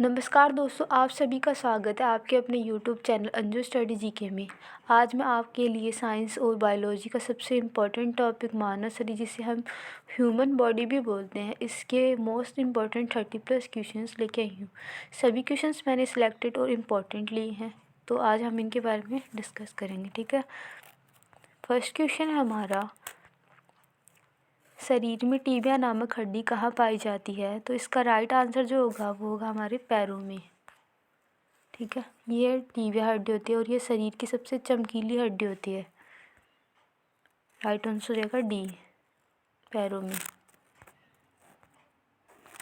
नमस्कार दोस्तों, आप सभी का स्वागत है आपके अपने YouTube channel Anju study GK में। आज मैं आपके लिए साइंस और बायोलॉजी का सबसे इम्पोर्टेंट टॉपिक मानव शरीर, जिसे हम ह्यूमन बॉडी भी बोलते हैं, इसके मोस्ट इम्पॉर्टेंट 30+ क्वेश्चंस लेके आई हूँ। सभी क्वेश्चंस मैंने सिलेक्टेड और इम्पोर्टेंट लिए हैं, तो आज हम इनके बारे में डिस्कस करेंगे। ठीक है, फर्स्ट क्वेश्चन है हमारा, शरीर में टीबिया नामक हड्डी कहाँ पाई जाती है? तो इसका राइट आंसर जो होगा वो होगा हमारे पैरों में। ठीक है, ये टीबिया हड्डी होती है और ये शरीर की सबसे चमकीली हड्डी होती है। राइट आंसर हो जाएगा डी, पैरों में।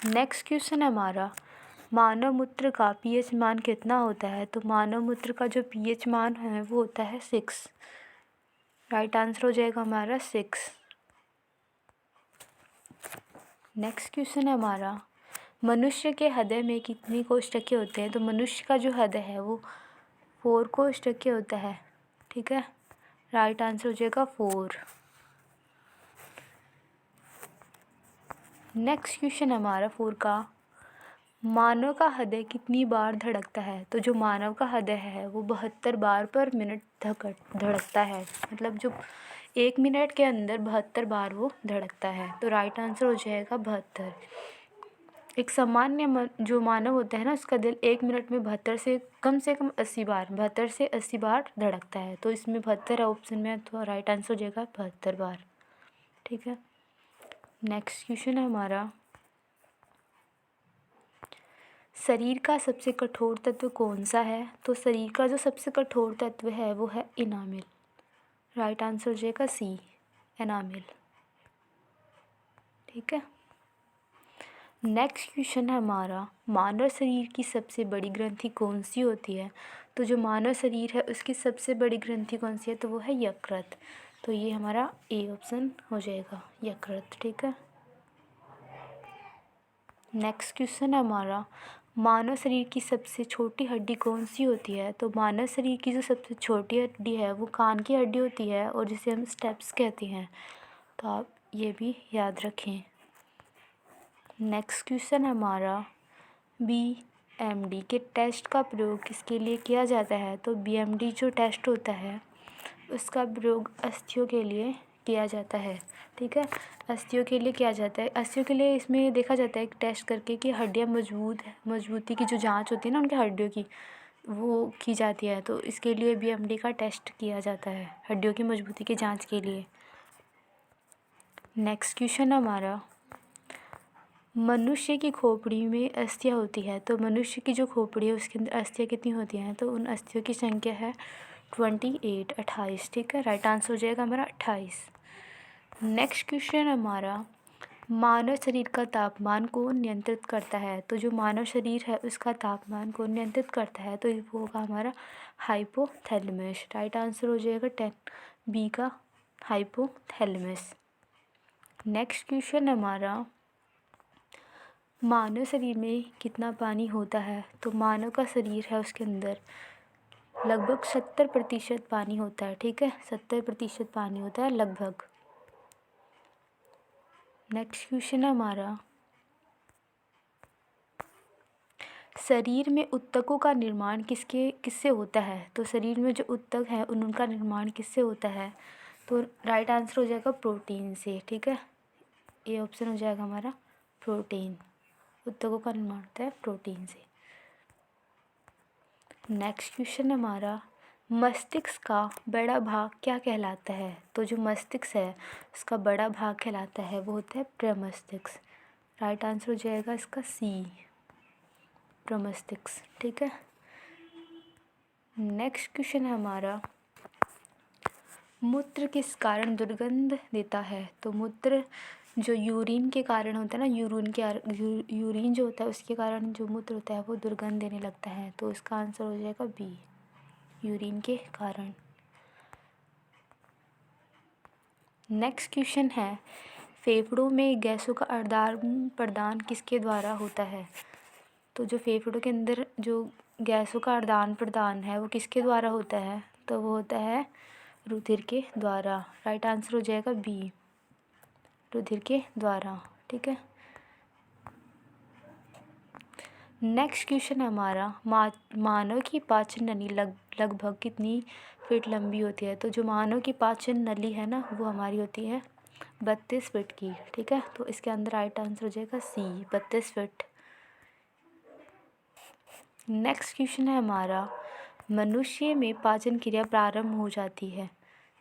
नेक्स्ट क्वेश्चन है हमारा, मानव मूत्र का पीएच मान कितना होता है? तो मानव मूत्र का जो पीएच मान है वो होता है 6। राइट आंसर हो जाएगा हमारा 6। नेक्स्ट क्वेश्चन है हमारा, मनुष्य के हृदय में कितनी कोशिकाएं होते हैं? तो मनुष्य का जो हृदय है वो 4 कोशिकाएं होता है। ठीक है, राइट आंसर हो जाएगा 4। नेक्स्ट क्वेश्चन है हमारा 4 का, मानव का हृदय कितनी बार धड़कता है? तो जो मानव का हृदय है वो 72 बार पर मिनट धड़कता है। मतलब जो 1 मिनट के अंदर 72 बार वो धड़कता है। तो राइट आंसर हो जाएगा 72। एक सामान्य जो मानव होता है ना, उसका दिल 1 मिनट में 72 से कम 80 बार 80 बार धड़कता है। तो इसमें 72 ऑप्शन में, तो राइट आंसर हो जाएगा 72 बार। ठीक है, नेक्स्ट क्वेश्चन है हमारा, शरीर का सबसे कठोर तत्व कौन सा है? तो शरीर का जो सबसे कठोर तत्व है वो है इनामिल। राइट आंसर हो जाएगा सी, एनामिल। ठीक है, नेक्स्ट क्वेश्चन है हमारा, मानव शरीर की सबसे बड़ी ग्रंथि कौन सी होती है? तो जो मानव शरीर है उसकी सबसे बड़ी ग्रंथि कौन सी है? तो वो है यकृत। तो ये हमारा ए ऑप्शन हो जाएगा, यकृत। ठीक है, नेक्स्ट क्वेश्चन है हमारा, मानव शरीर की सबसे छोटी हड्डी कौन सी होती है? तो मानव शरीर की जो सबसे छोटी हड्डी है वो कान की हड्डी होती है और जिसे हम स्टेप्स कहते हैं। तो आप ये भी याद रखें। नेक्स्ट क्वेश्चन है हमारा, बीएमडी के टेस्ट का प्रयोग किसके लिए किया जाता है? तो बीएमडी जो टेस्ट होता है उसका प्रयोग अस्थियों के लिए किया जाता है। ठीक है, अस्थियों के लिए किया जाता है। अस्थियों के लिए इसमें देखा जाता है एक टेस्ट करके कि हड्डियाँ मजबूती की जो जांच होती है ना उनकी हड्डियों की, वो की जाती है। तो इसके लिए बीएमडी का टेस्ट किया जाता है, हड्डियों की मजबूती की जांच के लिए। नेक्स्ट क्वेश्चन हमारा, मनुष्य की खोपड़ी में अस्थियाँ होती है। तो मनुष्य की जो खोपड़ी है उसके अंदर अस्थियाँ कितनी होती हैं? तो उन अस्थियों की संख्या है 28। ठीक है, राइट आंसर हो जाएगा हमारा 28। नेक्स्ट क्वेश्चन हमारा, मानव शरीर का तापमान कौन नियंत्रित करता है? तो जो मानव शरीर है उसका तापमान कौन नियंत्रित करता है? तो वो होगा हमारा हाइपोथैलेमस। राइट आंसर हो जाएगा 10 बी का, हाइपोथैलेमस। नेक्स्ट क्वेश्चन हमारा, मानव शरीर में कितना पानी होता है? तो मानव का शरीर है उसके अंदर लगभग 70% पानी होता है। ठीक है, 70% पानी होता है लगभग। नेक्स्ट क्वेश्चन है हमारा, शरीर में ऊतकों का निर्माण किससे होता है? तो शरीर में जो ऊतक है उनका निर्माण किससे होता है? तो राइट आंसर हो जाएगा प्रोटीन से। ठीक है, ये ऑप्शन हो जाएगा हमारा प्रोटीन। ऊतकों का निर्माण होता है प्रोटीन से। नेक्स्ट क्वेश्चन हमारा, मस्तिष्क का बड़ा भाग क्या कहलाता है? तो जो मस्तिष्क है उसका बड़ा भाग कहलाता है वो होता है प्रमस्तिष्क। राइट आंसर हो जाएगा इसका सी, प्रमस्तिष्क। ठीक है, नेक्स्ट क्वेश्चन है हमारा, मूत्र किस कारण दुर्गंध देता है? तो मूत्र जो यूरिन के कारण होता है ना, यूरिन जो होता है उसके कारण जो मूत्र होता है वो दुर्गंध देने लगता है। तो इसका आंसर हो जाएगा बी, यूरिन के कारण। नेक्स्ट क्वेश्चन है, फेफड़ों में गैसों का आदान प्रदान किसके द्वारा होता है? तो जो फेफड़ों के अंदर जो गैसों का आदान प्रदान है वो किसके द्वारा होता है? तो वो होता है रुधिर के द्वारा। राइट आंसर हो जाएगा बी, रुधिर के द्वारा। ठीक है, नेक्स्ट क्वेश्चन है हमारा मानव की पाचन नली लगभग कितनी फीट लंबी होती है। तो जो मानव की पाचन नली है ना वो हमारी होती है 32 फीट की। ठीक है, तो इसके अंदर राइट आंसर हो जाएगा सी, 32 फीट। नेक्स्ट क्वेश्चन है हमारा मनुष्य में पाचन क्रिया प्रारंभ हो जाती है।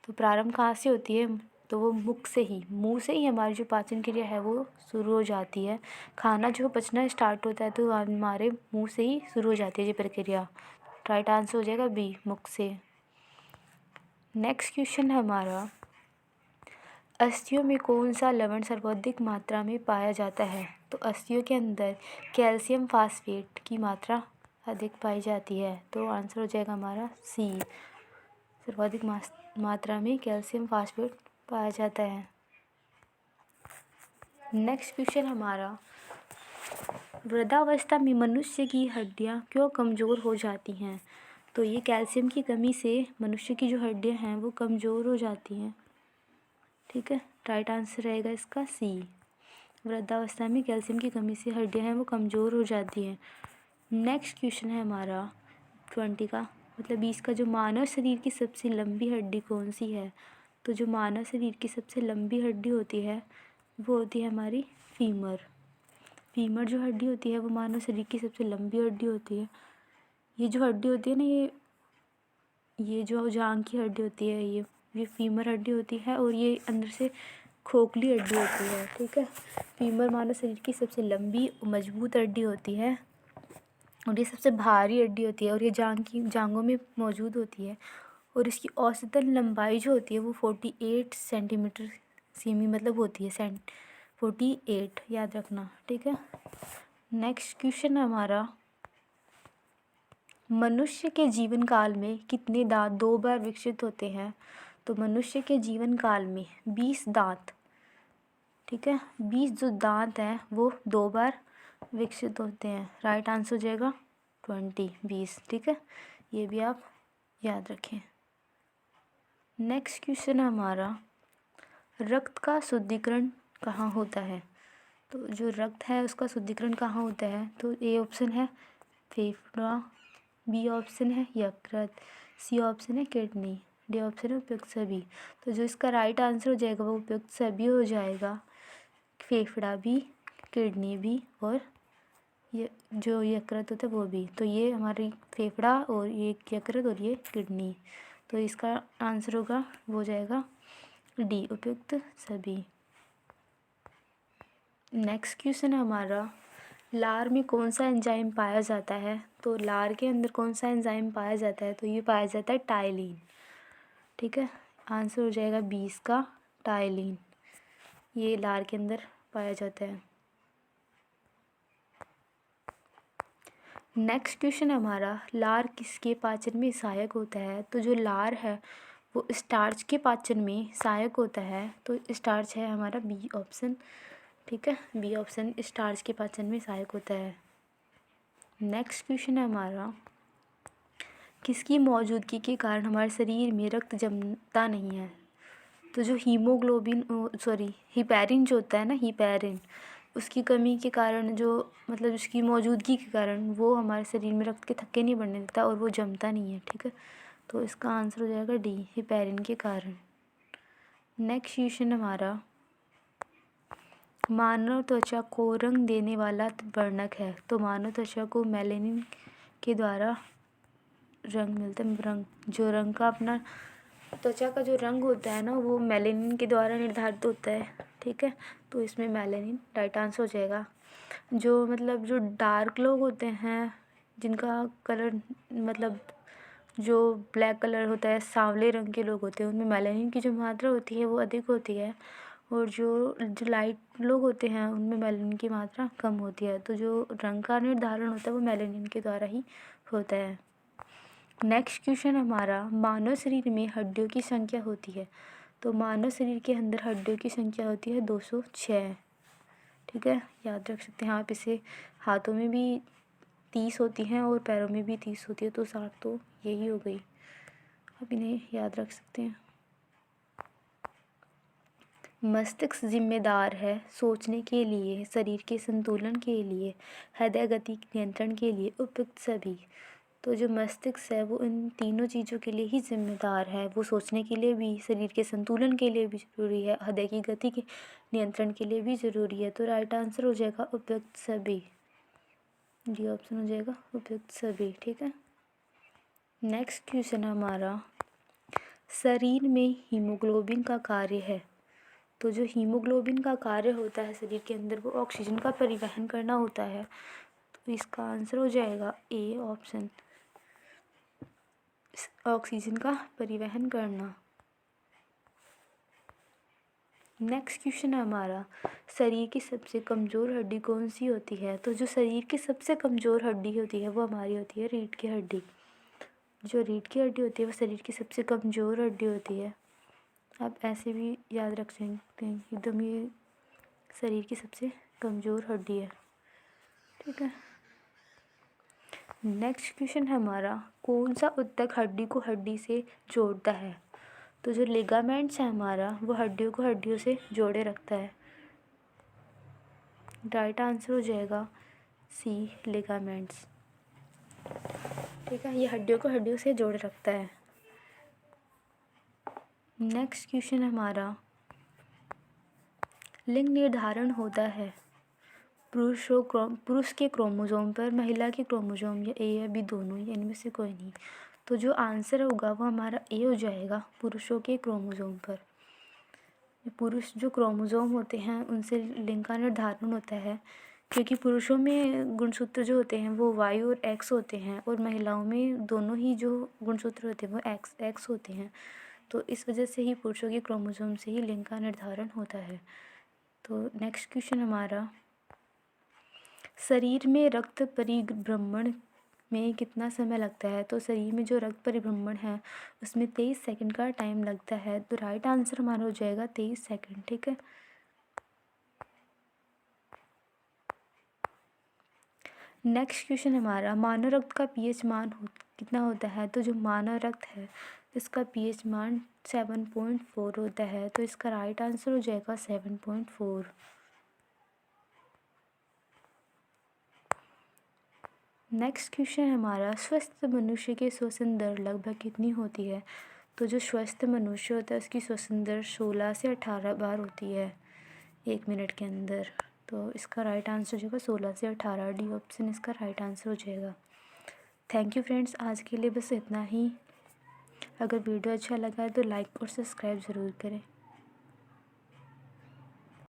तो प्रारंभ कहाँ से होती है। तो वो मुख से ही, मुंह से ही हमारी जो पाचन क्रिया है वो शुरू हो जाती है। खाना जो पचना स्टार्ट होता है तो हमारे मुंह से ही शुरू हो जाती है ये प्रक्रिया। राइट आंसर हो जाएगा बी, मुख से। नेक्स्ट क्वेश्चन है हमारा अस्थियों में कौन सा लवण सर्वाधिक मात्रा में पाया जाता है। तो अस्थियों के अंदर कैल्शियम फास्फेट की मात्रा अधिक पाई जाती है। तो आंसर हो जाएगा हमारा सी, सर्वाधिक मात्रा में कैल्शियम फास्फेट पाया जाता है। नेक्स्ट क्वेश्चन हमारा वृद्धावस्था में मनुष्य की हड्डियां क्यों कमज़ोर हो जाती हैं। तो ये कैल्शियम की कमी से मनुष्य की जो हड्डियां हैं वो कमज़ोर हो जाती हैं। ठीक है, राइट आंसर रहेगा इसका सी, वृद्धावस्था में कैल्शियम की कमी से हड्डियां हैं वो कमज़ोर हो जाती हैं। नेक्स्ट क्वेश्चन है हमारा 20 का मतलब 20 का, जो मानव शरीर की सबसे लंबी हड्डी कौन सी है। तो जो मानव शरीर की सबसे लंबी हड्डी होती है वो होती है हमारी फीमर। फीमर जो हड्डी होती है वो मानव शरीर की सबसे लंबी हड्डी होती है। ये जो हड्डी होती है ना ये जो जांघ की हड्डी होती है ये फीमर हड्डी होती है और ये अंदर से खोखली हड्डी होती है। ठीक है, फीमर मानव शरीर की सबसे लंबी और मजबूत हड्डी होती है और ये सबसे भारी हड्डी होती है और ये जांघों में मौजूद होती है और इसकी औसतन लंबाई जो होती है वो 48 सेंटीमीटर सेमी मतलब होती है 48, याद रखना। ठीक है, नेक्स्ट क्वेश्चन है हमारा मनुष्य के जीवन काल में कितने दांत 2 बार विकसित होते हैं। तो मनुष्य के जीवन काल में 20 दांत, ठीक है, 20 जो दांत हैं वो 2 बार विकसित होते हैं। राइट आंसर हो जाएगा 20। ठीक है, ये भी आप याद रखें। नेक्स्ट क्वेश्चन है हमारा रक्त का शुद्धिकरण कहाँ होता है। तो जो रक्त है उसका शुद्धिकरण कहाँ होता है। तो ए ऑप्शन है फेफड़ा, बी ऑप्शन है यकृत, सी ऑप्शन है किडनी, डी ऑप्शन है उपयुक्त सभी। तो जो इसका राइट आंसर हो जाएगा वो उपयुक्त सभी हो जाएगा, फेफड़ा भी, किडनी भी और ये जो यकृत होता है वो भी। तो ये हमारी फेफड़ा और ये यकृत और ये किडनी। तो इसका आंसर होगा वो हो जाएगा डी, उपयुक्त सभी। नेक्स्ट क्वेश्चन है हमारा लार में कौन सा एंजाइम पाया जाता है। तो लार के अंदर कौन सा एंजाइम पाया जाता है। तो ये पाया जाता है टाइलिन। ठीक है, आंसर हो जाएगा 20 का टाइलिन, ये लार के अंदर पाया जाता है। नेक्स्ट क्वेश्चन हमारा लार किसके पाचन में सहायक होता है। तो जो लार है वो स्टार्च के पाचन में सहायक होता है। तो स्टार्च है हमारा बी ऑप्शन। ठीक है, बी ऑप्शन स्टार्च के पाचन में सहायक होता है। नेक्स्ट क्वेश्चन है हमारा किसकी मौजूदगी के कारण हमारे शरीर में रक्त जमता नहीं है। तो जो हीमोग्लोबिन हिपैरिन जो होता है ना, हिपैरिन, उसकी कमी के कारण जो मतलब उसकी मौजूदगी के कारण वो हमारे शरीर में रक्त के थक्के नहीं बढ़ने देता और वो जमता नहीं है। ठीक है, तो इसका आंसर हो जाएगा डी, हिपैरिन के कारण। नेक्स्ट क्वेश्चन हमारा मानव त्वचा को रंग देने वाला वर्णक है। तो मानव त्वचा को मेलानिन के द्वारा रंग मिलता है। जो रंग का अपना त्वचा का जो रंग होता है ना वो मेलानिन के द्वारा निर्धारित होता है। ठीक है, तो इसमें मेलानिन राइट आंसर हो जाएगा। जो डार्क लोग होते हैं जिनका कलर मतलब जो ब्लैक कलर होता है, सांवले रंग के लोग होते हैं, उनमें मेलानिन की जो मात्रा होती है वो अधिक होती है और जो लाइट लोग होते हैं उनमें मेलानिन की मात्रा कम होती है। तो जो रंग का निर्धारण होता है वो मेलानिन के द्वारा ही होता है। नेक्स्ट क्वेश्चन हमारा मानव शरीर में हड्डियों की संख्या होती है। तो मानव शरीर के अंदर हड्डियों की संख्या होती है 206। ठीक है, याद रख सकते हैं आप इसे। हाथों में भी 30 होती हैं और पैरों में भी 30 होती है, तो 60 तो यही हो गई। आप इन्हें याद रख सकते हैं। मस्तिष्क जिम्मेदार है सोचने के लिए, शरीर के संतुलन के लिए, हृदय गति नियंत्रण के लिए, उपयुक्त सभी। तो जो मस्तिष्क है वो इन तीनों चीज़ों के लिए ही जिम्मेदार है। वो सोचने के लिए भी, शरीर के संतुलन के लिए भी ज़रूरी है, हृदय की गति के नियंत्रण के लिए भी ज़रूरी है। तो राइट आंसर हो जाएगा उपयुक्त सभी। डी ऑप्शन हो जाएगा उपयुक्त सभी। ठीक है। नेक्स्ट क्वेश्चन हमारा, शरीर में हीमोग्लोबिन का कार्य है। तो जो हीमोग्लोबिन का कार्य होता है शरीर के अंदर, वो ऑक्सीजन का परिवहन करना होता है। तो इसका आंसर हो जाएगा ए ऑप्शन, ऑक्सीजन का परिवहन करना। नेक्स्ट क्वेश्चन है हमारा, शरीर की सबसे कमज़ोर हड्डी कौन सी होती है। तो जो शरीर की सबसे कमज़ोर हड्डी होती है वो हमारी होती है रीढ़ की हड्डी। जो रीढ़ की हड्डी होती है वो शरीर की सबसे कमज़ोर हड्डी होती है। आप ऐसे भी याद रख सकते हैं एकदम, ये शरीर की सबसे कमज़ोर हड्डी है। ठीक है। नेक्स्ट क्वेश्चन है हमारा, कौन सा ऊतक हड्डी को हड्डी से जोड़ता है। तो जो लिगामेंट्स है हमारा, वो हड्डियों को हड्डियों से जोड़े रखता है। राइट आंसर हो जाएगा सी लिगामेंट्स। ठीक है, ये हड्डियों को हड्डियों से जोड़े रखता है। नेक्स्ट क्वेश्चन हमारा, लिंग निर्धारण होता है पुरुष के क्रोमोसोम पर, महिला के क्रोमोसोम, या ए या बी दोनों, या इनमें से कोई नहीं। तो जो आंसर होगा वो हमारा ए हो जाएगा, पुरुषों के क्रोमोसोम पर। पुरुष जो क्रोमोसोम होते हैं उनसे लिंग का निर्धारण होता है, क्योंकि पुरुषों में गुणसूत्र जो होते हैं वो वाई और एक्स होते हैं, और महिलाओं में दोनों ही जो गुणसूत्र होते हैं वो एक्स होते हैं। तो इस वजह से ही पुरुषों के क्रोमोसोम से ही लिंग का निर्धारण होता है। तो नेक्स्ट क्वेश्चन हमारा, शरीर में रक्त परिभ्रमण में कितना समय लगता है। तो शरीर में जो रक्त परिभ्रमण है उसमें 23 सेकंड का टाइम लगता है। तो राइट आंसर हमारा हो जाएगा 23 सेकंड। ठीक है। नेक्स्ट क्वेश्चन हमारा, मानव रक्त का पीएच मान कितना होता है। तो जो मानव रक्त है इसका पीएच मान 7.4 होता है। तो इसका राइट आंसर हो जाएगा 7.4। नेक्स्ट क्वेश्चन हमारा, स्वस्थ मनुष्य की श्वसन दर लगभग कितनी होती है। तो जो स्वस्थ मनुष्य होता है उसकी श्वसन दर 16 से 18 बार होती है 1 मिनट के अंदर। तो इसका राइट आंसर हो जाएगा 16 से 18। डी ऑप्शन इसका राइट आंसर हो जाएगा। थैंक यू फ्रेंड्स, आज के लिए बस इतना ही। अगर वीडियो अच्छा लगा है तो लाइक और सब्सक्राइब ज़रूर करें।